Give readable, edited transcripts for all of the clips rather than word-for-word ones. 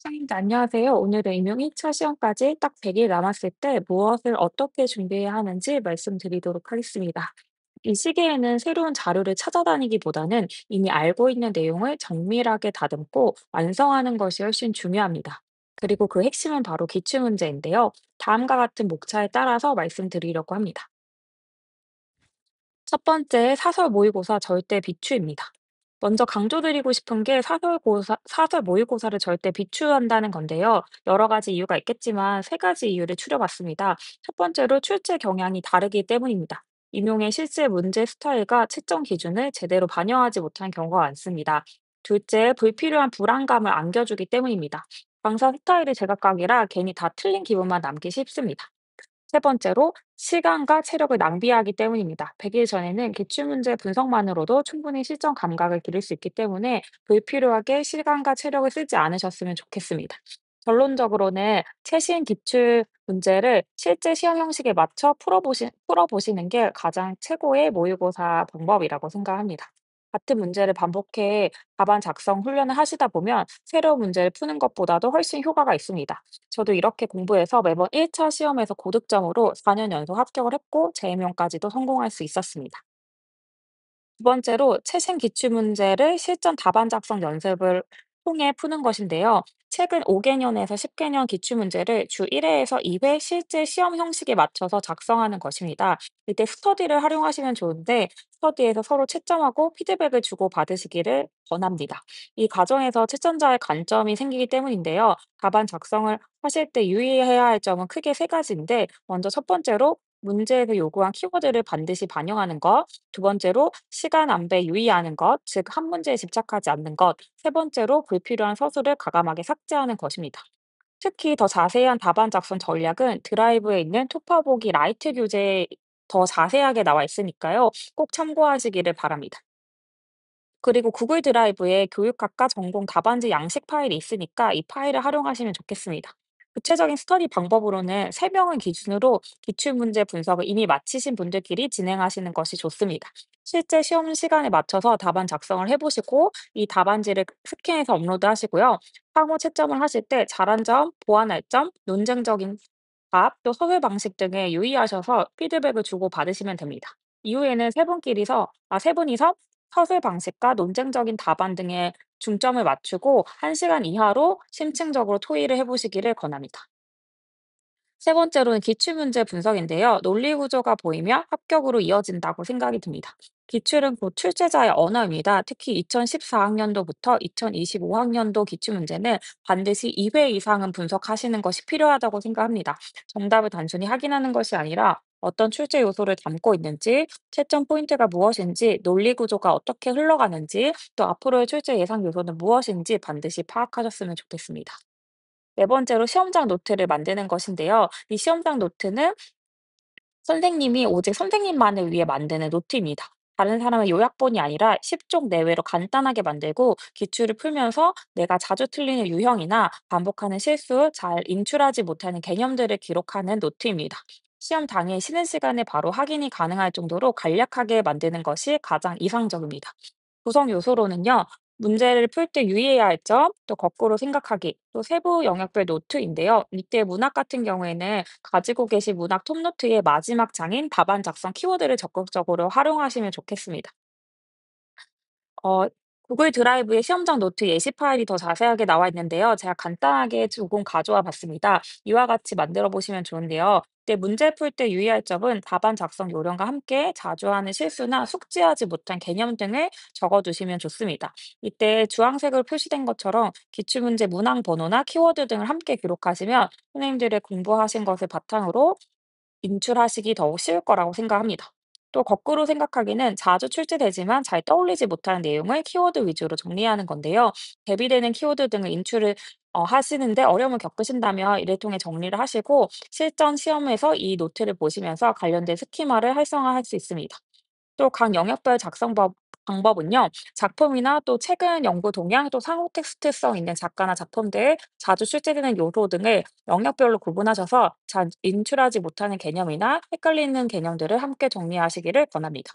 선생님, 안녕하세요. 오늘은 임용 2차 시험까지 딱 100일 남았을 때 무엇을 어떻게 준비해야 하는지 말씀드리도록 하겠습니다. 이 시기에는 새로운 자료를 찾아다니기보다는 이미 알고 있는 내용을 정밀하게 다듬고 완성하는 것이 훨씬 중요합니다. 그리고 그 핵심은 바로 기출문제인데요. 다음과 같은 목차에 따라서 말씀드리려고 합니다. 첫 번째, 사설 모의고사 절대 비추입니다. 먼저 강조드리고 싶은 게 사설 모의고사를 절대 비추한다는 건데요. 여러 가지 이유가 있겠지만 세 가지 이유를 추려봤습니다. 첫 번째로 출제 경향이 다르기 때문입니다. 임용의 실제 문제 스타일과 채점 기준을 제대로 반영하지 못한 경우가 많습니다. 둘째, 불필요한 불안감을 안겨주기 때문입니다. 강사 스타일이 제각각이라 괜히 다 틀린 기분만 남기 쉽습니다. 세 번째로 시간과 체력을 낭비하기 때문입니다. 100일 전에는 기출문제 분석만으로도 충분히 실전 감각을 기를 수 있기 때문에 불필요하게 시간과 체력을 쓰지 않으셨으면 좋겠습니다. 결론적으로는 최신 기출 문제를 실제 시험 형식에 맞춰 풀어보시는 게 가장 최고의 모의고사 방법이라고 생각합니다. 같은 문제를 반복해 답안 작성 훈련을 하시다 보면 새로운 문제를 푸는 것보다도 훨씬 효과가 있습니다. 저도 이렇게 공부해서 매번 1차 시험에서 고득점으로 4년 연속 합격을 했고 재임용까지도 성공할 수 있었습니다. 두 번째로 최신 기출문제를 실전 답안 작성 연습을 통해 푸는 것인데요. 최근 5개년에서 10개년 기출문제를 주 1회에서 2회 실제 시험 형식에 맞춰서 작성하는 것입니다. 이때 스터디를 활용하시면 좋은데 스터디에서 서로 채점하고 피드백을 주고 받으시기를 권합니다. 이 과정에서 채점자의 관점이 생기기 때문인데요. 답안 작성을 하실 때 유의해야 할 점은 크게 세 가지인데 먼저 첫 번째로 문제에서 요구한 키워드를 반드시 반영하는 것, 두 번째로 시간 안배에 유의하는 것, 즉 한 문제에 집착하지 않는 것, 세 번째로 불필요한 서술을 과감하게 삭제하는 것입니다. 특히 더 자세한 답안 작성 전략은 드라이브에 있는 톱화보기 라이트 교재에 더 자세하게 나와 있으니까요. 꼭 참고하시기를 바랍니다. 그리고 구글 드라이브에 교육학과 전공 답안지 양식 파일이 있으니까 이 파일을 활용하시면 좋겠습니다. 구체적인 스터디 방법으로는 3명을 기준으로 기출문제 분석을 이미 마치신 분들끼리 진행하시는 것이 좋습니다. 실제 시험 시간에 맞춰서 답안 작성을 해보시고 이 답안지를 스캔해서 업로드 하시고요. 상호 채점을 하실 때 잘한 점, 보완할 점, 논쟁적인 답, 또 서술 방식 등에 유의하셔서 피드백을 주고 받으시면 됩니다. 이후에는 세 분이서 서술 방식과 논쟁적인 답안 등에 중점을 맞추고 1시간 이하로 심층적으로 토의를 해보시기를 권합니다. 세 번째로는 기출문제 분석인데요. 논리 구조가 보이면 합격으로 이어진다고 생각이 듭니다. 기출은 곧 출제자의 언어입니다. 특히 2014학년도부터 2025학년도 기출문제는 반드시 2회 이상은 분석하시는 것이 필요하다고 생각합니다. 정답을 단순히 확인하는 것이 아니라 어떤 출제 요소를 담고 있는지, 채점 포인트가 무엇인지, 논리 구조가 어떻게 흘러가는지, 또 앞으로의 출제 예상 요소는 무엇인지 반드시 파악하셨으면 좋겠습니다. 네 번째로 시험장 노트를 만드는 것인데요. 이 시험장 노트는 선생님이 오직 선생님만을 위해 만드는 노트입니다. 다른 사람의 요약본이 아니라 10쪽 내외로 간단하게 만들고 기출을 풀면서 내가 자주 틀리는 유형이나 반복하는 실수, 잘 인출하지 못하는 개념들을 기록하는 노트입니다. 시험 당일 쉬는 시간에 바로 확인이 가능할 정도로 간략하게 만드는 것이 가장 이상적입니다. 구성 요소로는요, 문제를 풀 때 유의해야 할 점, 또 거꾸로 생각하기, 또 세부 영역별 노트인데요. 이때 문학 같은 경우에는 가지고 계신 문학 톱노트의 마지막 장인 답안 작성 키워드를 적극적으로 활용하시면 좋겠습니다. 어, 구글 드라이브에 시험장 노트 예시 파일이 더 자세하게 나와 있는데요. 제가 간단하게 조금 가져와 봤습니다. 이와 같이 만들어 보시면 좋은데요. 때 문제 풀 때 유의할 점은 답안 작성 요령과 함께 자주 하는 실수나 숙지하지 못한 개념 등을 적어 두시면 좋습니다. 이때 주황색으로 표시된 것처럼 기출문제 문항 번호나 키워드 등을 함께 기록하시면 선생님들의 공부하신 것을 바탕으로 인출하시기 더욱 쉬울 거라고 생각합니다. 또 거꾸로 생각하기는 자주 출제되지만 잘 떠올리지 못하는 내용을 키워드 위주로 정리하는 건데요. 대비되는 키워드 등을 인출을 하시는데 어려움을 겪으신다면 이를 통해 정리를 하시고 실전 시험에서 이 노트를 보시면서 관련된 스키마를 활성화할 수 있습니다. 또 각 영역별 방법은요, 작품이나 또 최근 연구 동향, 또 상호 텍스트성 있는 작가나 작품들, 자주 출제되는 요소 등을 영역별로 구분하셔서 잘 인출하지 못하는 개념이나 헷갈리는 개념들을 함께 정리하시기를 권합니다.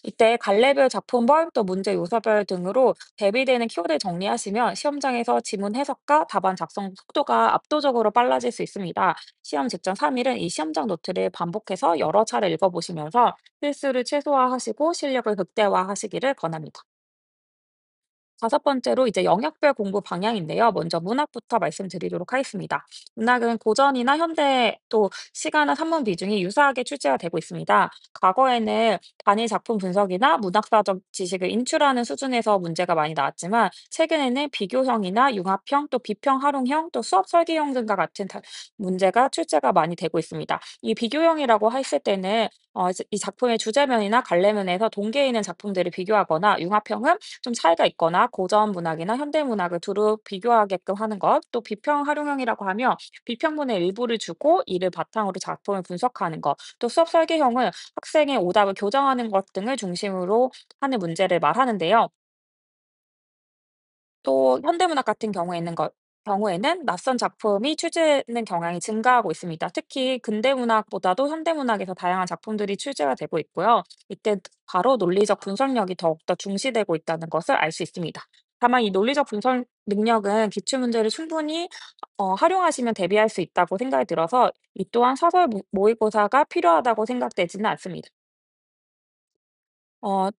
이때 갈래별 작품별 또 문제 요소별 등으로 대비되는 키워드 정리하시면 시험장에서 지문 해석과 답안 작성 속도가 압도적으로 빨라질 수 있습니다. 시험 직전 3일은 이 시험장 노트를 반복해서 여러 차례 읽어보시면서 실수를 최소화하시고 실력을 극대화하시기를 권합니다. 다섯 번째로 이제 영역별 공부 방향인데요. 먼저 문학부터 말씀드리도록 하겠습니다. 문학은 고전이나 현대 또 시가나 산문 비중이 유사하게 출제가 되고 있습니다. 과거에는 단일 작품 분석이나 문학사적 지식을 인출하는 수준에서 문제가 많이 나왔지만 최근에는 비교형이나 융합형 또 비평 활용형 또 수업 설계형 등과 같은 문제가 출제가 많이 되고 있습니다. 이 비교형이라고 했을 때는 이 작품의 주제면이나 관례면에서 동기에 있는 작품들을 비교하거나 융합형은 좀 차이가 있거나 고전 문학이나 현대 문학을 두루 비교하게끔 하는 것, 또 비평 활용형이라고 하면 비평문의 일부를 주고 이를 바탕으로 작품을 분석하는 것, 또 수업 설계형은 학생의 오답을 교정하는 것 등을 중심으로 하는 문제를 말하는데요. 또 현대문학 같은 경우에는 낯선 작품이 출제되는 경향이 증가하고 있습니다. 특히 근대문학보다도 현대문학에서 다양한 작품들이 출제가 되고 있고요. 이때 바로 논리적 분석력이 더욱더 중시되고 있다는 것을 알 수 있습니다. 다만 이 논리적 분석 능력은 기출문제를 충분히 활용하시면 대비할 수 있다고 생각이 들어서 이 또한 사설 모의고사가 필요하다고 생각되지는 않습니다.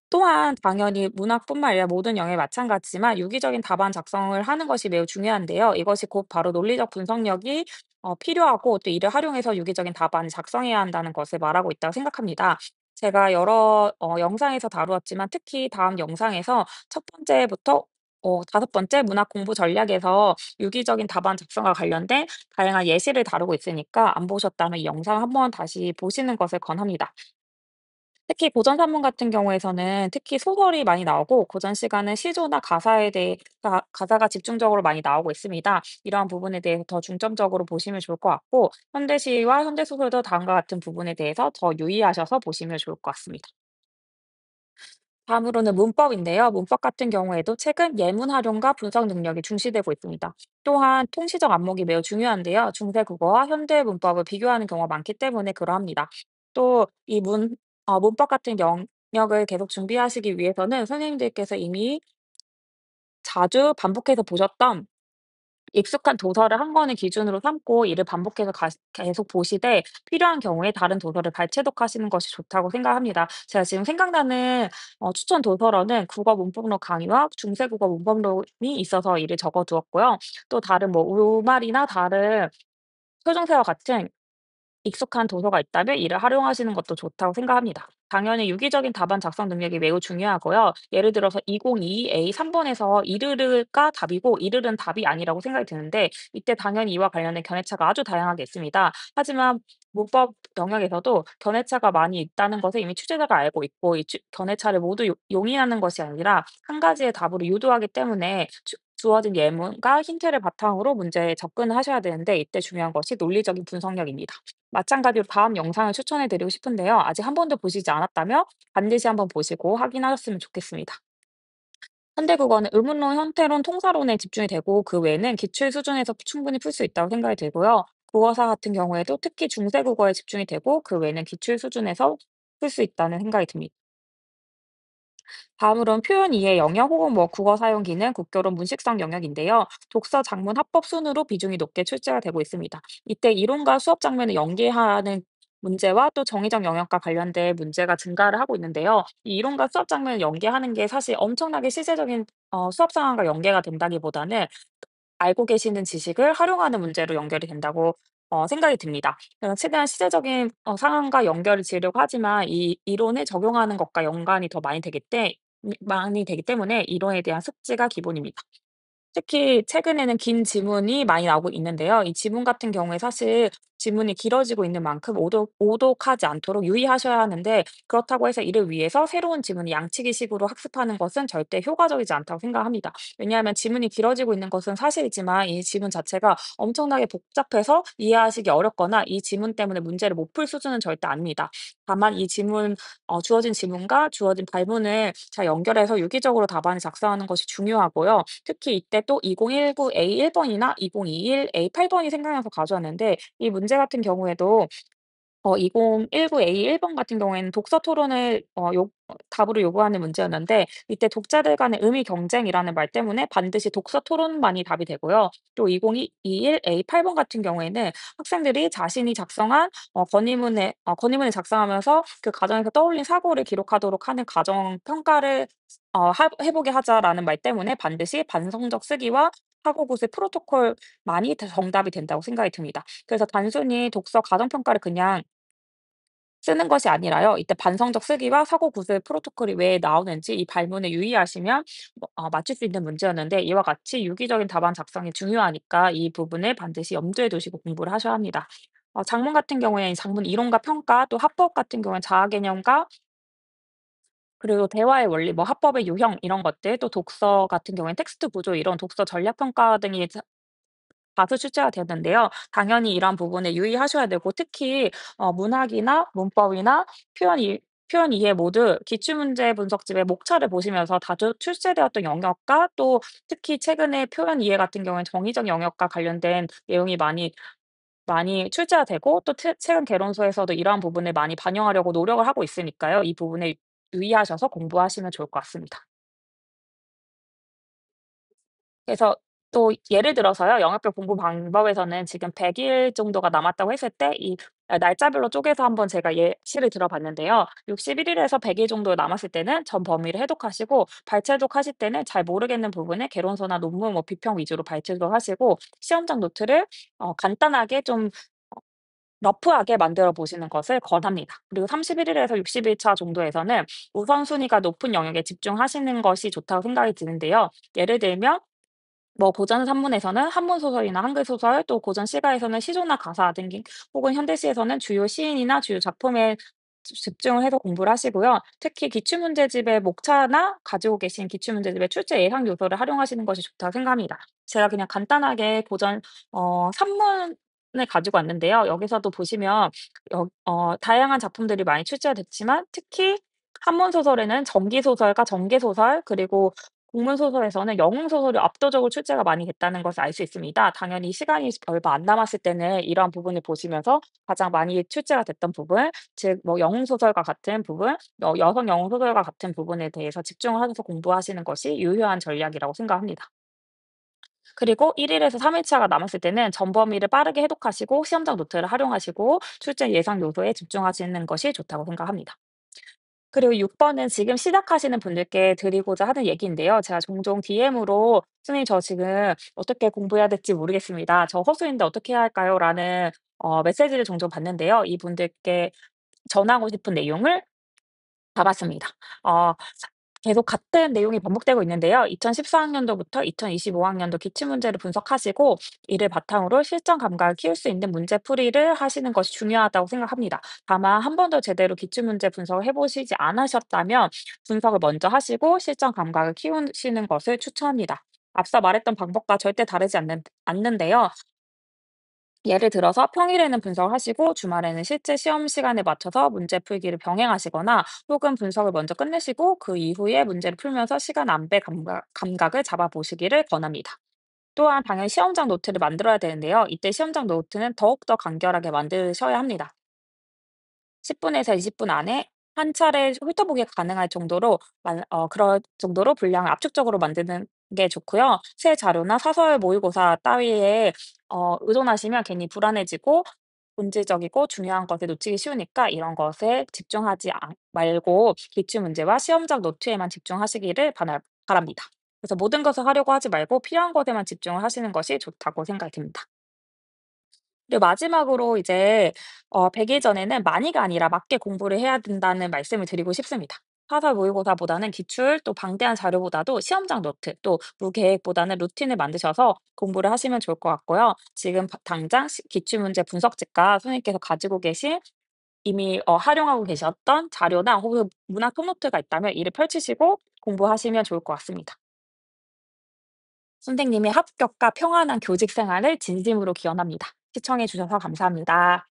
또한 당연히 문학뿐만 아니라 모든 영역에 마찬가지지만 유기적인 답안 작성을 하는 것이 매우 중요한데요. 이것이 곧 바로 논리적 분석력이 필요하고 또 이를 활용해서 유기적인 답안을 작성해야 한다는 것을 말하고 있다고 생각합니다. 제가 여러 영상에서 다루었지만 특히 다음 영상에서 첫 번째부터 다섯 번째 문학 공부 전략에서 유기적인 답안 작성과 관련된 다양한 예시를 다루고 있으니까 안 보셨다면 이 영상 한번 다시 보시는 것을 권합니다. 특히 고전 산문 같은 경우에서는 특히 소설이 많이 나오고 고전 시가는 시조나 가사에 대해 가사가 집중적으로 많이 나오고 있습니다. 이러한 부분에 대해서 더 중점적으로 보시면 좋을 것 같고 현대시와 현대소설도 다음과 같은 부분에 대해서 더 유의하셔서 보시면 좋을 것 같습니다. 다음으로는 문법인데요. 문법 같은 경우에도 최근 예문 활용과 분석 능력이 중시되고 있습니다. 또한 통시적 안목이 매우 중요한데요. 중세 국어와 현대 문법을 비교하는 경우가 많기 때문에 그러합니다. 또 이 문법 같은 영역을 계속 준비하시기 위해서는 선생님들께서 이미 자주 반복해서 보셨던 익숙한 도서를 한 권을 기준으로 삼고 이를 반복해서 계속 보시되 필요한 경우에 다른 도서를 발췌독하시는 것이 좋다고 생각합니다. 제가 지금 생각나는 추천 도서로는 국어 문법론 강의와 중세 국어 문법론이 있어서 이를 적어 두었고요. 또 다른 뭐 우말이나 다른 표준세와 같은 익숙한 도서가 있다면 이를 활용하시는 것도 좋다고 생각합니다. 당연히 유기적인 답안 작성 능력이 매우 중요하고요. 예를 들어서 2022 A 3번에서 이르르가 답이고 이르른 답이 아니라고 생각이 드는데 이때 당연히 이와 관련된 견해차가 아주 다양하게 있습니다. 하지만 문법 영역에서도 견해차가 많이 있다는 것을 이미 취재자가 알고 있고 이 견해차를 모두 용인하는 것이 아니라 한 가지의 답으로 유도하기 때문에 주어진 예문과 힌트를 바탕으로 문제에 접근하셔야 되는데 이때 중요한 것이 논리적인 분석력입니다. 마찬가지로 다음 영상을 추천해 드리고 싶은데요. 아직 한 번도 보시지 않았다면 반드시 한번 보시고 확인하셨으면 좋겠습니다. 현대국어는 의문론, 형태론, 통사론에 집중이 되고 그 외에는 기출 수준에서 충분히 풀 수 있다고 생각이 들고요. 국어사 같은 경우에도 특히 중세국어에 집중이 되고 그 외에는 기출 수준에서 풀 수 있다는 생각이 듭니다. 다음으로는 표현 이해 영역 혹은 뭐 국어 사용 기능, 국교론 문식성 영역인데요. 독서 장문 합법 순으로 비중이 높게 출제가 되고 있습니다. 이때 이론과 수업 장면을 연계하는 문제와 또 정의적 영역과 관련된 문제가 증가를 하고 있는데요. 이 이론과 수업 장면을 연계하는 게 사실 엄청나게 실제적인 수업 상황과 연계가 된다기보다는 알고 계시는 지식을 활용하는 문제로 연결이 된다고 생각이 듭니다. 그래서 최대한 시대적인 상황과 연결을 지으려고 하지만 이 이론을 적용하는 것과 연관이 더 많이 되기 때문에 이론에 대한 숙지가 기본입니다. 특히 최근에는 긴 지문이 많이 나오고 있는데요. 이 지문 같은 경우에 사실 지문이 길어지고 있는 만큼 오독하지 않도록 유의하셔야 하는데 그렇다고 해서 이를 위해서 새로운 지문을 양치기식으로 학습하는 것은 절대 효과적이지 않다고 생각합니다. 왜냐하면 지문이 길어지고 있는 것은 사실이지만 이 지문 자체가 엄청나게 복잡해서 이해하시기 어렵거나 이 지문 때문에 문제를 못 풀 수준은 절대 아닙니다. 다만 이 주어진 지문과 주어진 발문을 잘 연결해서 유기적으로 답안을 작성하는 것이 중요하고요. 특히 이때 또 2019 A 1번이나 2021 A 8번이 생각나서 가져왔는데 이 문제 같은 경우에도 2019 A1번 같은 경우에는 독서 토론을 답으로 요구하는 문제였는데, 이때 독자들 간의 의미 경쟁이라는 말 때문에 반드시 독서 토론만이 답이 되고요. 또 2021 A8번 같은 경우에는 학생들이 자신이 작성한 건의문을 작성하면서 그 과정에서 떠올린 사고를 기록하도록 하는 과정 평가를 해 보게 하자라는 말 때문에 반드시 반성적 쓰기와 사고 구술 프로토콜만이 정답이 된다고 생각이 듭니다. 그래서 단순히 독서 과정 평가를 그냥 쓰는 것이 아니라요. 이때 반성적 쓰기와 사고 구술 프로토콜이 왜 나오는지 이 발문에 유의하시면 맞출 수 있는 문제였는데, 이와 같이 유기적인 답안 작성이 중요하니까 이 부분을 반드시 염두에 두시고 공부를 하셔야 합니다. 작문 같은 경우에는 작문 이론과 평가, 또 합법 같은 경우는 자아 개념과 그리고 대화의 원리, 뭐 합법의 유형 이런 것들, 또 독서 같은 경우에는 텍스트 구조 이런 독서 전략 평가 등이 다수 출제가 되는데요. 당연히 이러한 부분에 유의하셔야 되고, 특히 문학이나 문법이나 표현 이해 모두 기출문제 분석집의 목차를 보시면서 다수 출제되었던 영역과 또 특히 최근에 표현 이해 같은 경우에는 정의적 영역과 관련된 내용이 많이 출제가 되고, 또 최근 개론서에서도 이러한 부분을 많이 반영하려고 노력을 하고 있으니까요. 이 부분에 유의하셔서 공부하시면 좋을 것 같습니다. 그래서 또 예를 들어서요. 영역별 공부 방법에서는 지금 100일 정도가 남았다고 했을 때 이 날짜별로 쪼개서 한번 제가 예시를 들어 봤는데요. 61 일에서 100일 정도 남았을 때는 전 범위를 해독하시고, 발췌독하실 때는 잘 모르겠는 부분에 개론서나 논문 뭐 비평 위주로 발췌독하시고, 시험장 노트를 간단하게 좀 러프하게 만들어 보시는 것을 권합니다. 그리고 31 일에서 60일 차 정도에서는 우선순위가 높은 영역에 집중하시는 것이 좋다고 생각이 드는데요. 예를 들면 뭐 고전 산문에서는 한문 소설이나 한글 소설, 또 고전 시가에서는 시조나 가사 등 혹은 현대시에서는 주요 시인이나 주요 작품에 집중을 해서 공부를 하시고요. 특히 기출문제집의 목차나 가지고 계신 기출문제집의 출제 예상 요소를 활용하시는 것이 좋다고 생각합니다. 제가 그냥 간단하게 고전 산문을 가지고 왔는데요. 여기서도 보시면 다양한 작품들이 많이 출제가 됐지만, 특히 한문 소설에는 정기 소설과 정계 소설, 그리고 국문 소설에서는 영웅 소설이 압도적으로 출제가 많이 됐다는 것을 알 수 있습니다. 당연히 시간이 얼마 안 남았을 때는 이러한 부분을 보시면서 가장 많이 출제가 됐던 부분, 즉 뭐 영웅 소설과 같은 부분, 여성 영웅 소설과 같은 부분에 대해서 집중을 하셔서 공부하시는 것이 유효한 전략이라고 생각합니다. 그리고 1 일에서 3 일차가 남았을 때는 전범위를 빠르게 해독하시고 시험장 노트를 활용하시고 출제 예상 요소에 집중하시는 것이 좋다고 생각합니다. 그리고 6 번은 지금 시작하시는 분들께 드리고자 하는 얘기인데요. 제가 종종 DM으로 "선생님 저 지금 어떻게 공부해야 될지 모르겠습니다. 저 허수인데 어떻게 해야 할까요?"라는 메시지를 종종 받는데요. 이분들께 전하고 싶은 내용을 잡았습니다. 사 계속 같은 내용이 반복되고 있는데요. 2014 학년도부터 2025 학년도 기출문제를 분석하시고, 이를 바탕으로 실전 감각을 키울 수 있는 문제풀이를 하시는 것이 중요하다고 생각합니다. 다만 한 번도 제대로 기출문제 분석을 해 보시지 않으셨다면 분석을 먼저 하시고 실전 감각을 키우시는 것을 추천합니다. 앞서 말했던 방법과 절대 다르지 않는데요. 예를 들어서 평일에는 분석을 하시고 주말에는 실제 시험 시간에 맞춰서 문제 풀기를 병행하시거나, 혹은 분석을 먼저 끝내시고 그 이후에 문제를 풀면서 시간 안배 감각을 잡아보시기를 권합니다. 또한 당연히 시험장 노트를 만들어야 되는데요. 이때 시험장 노트는 더욱더 간결하게 만드셔야 합니다. 10분에서 20분 안에 한 차례 훑어보기 가능할 정도로 그럴 정도로 분량을 압축적으로 만드는 게 좋고요. 새 자료나 사설 모의고사 따위에 의존하시면 괜히 불안해지고 본질적이고 중요한 것을 놓치기 쉬우니까, 이런 것에 집중하지 말고 기출 문제와 시험장 노트에만 집중하시기를 바랍니다. 그래서 모든 것을 하려고 하지 말고 필요한 것에만 집중을 하시는 것이 좋다고 생각이 듭니다. 그리고 마지막으로 이제 100일 전에는 많이가 아니라 맞게 공부를 해야 된다는 말씀을 드리고 싶습니다. 사설 모의고사보다는 기출, 또 방대한 자료보다도 시험장 노트, 또 무계획보다는 루틴을 만드셔서 공부를 하시면 좋을 것 같고요. 지금 당장 기출 문제 분석집과 선생님께서 가지고 계신 이미 활용하고 계셨던 자료나 혹은 문학 톱노트가 있다면 이를 펼치시고 공부하시면 좋을 것 같습니다. 선생님의 합격과 평안한 교직 생활을 진심으로 기원합니다. 시청해 주셔서 감사합니다.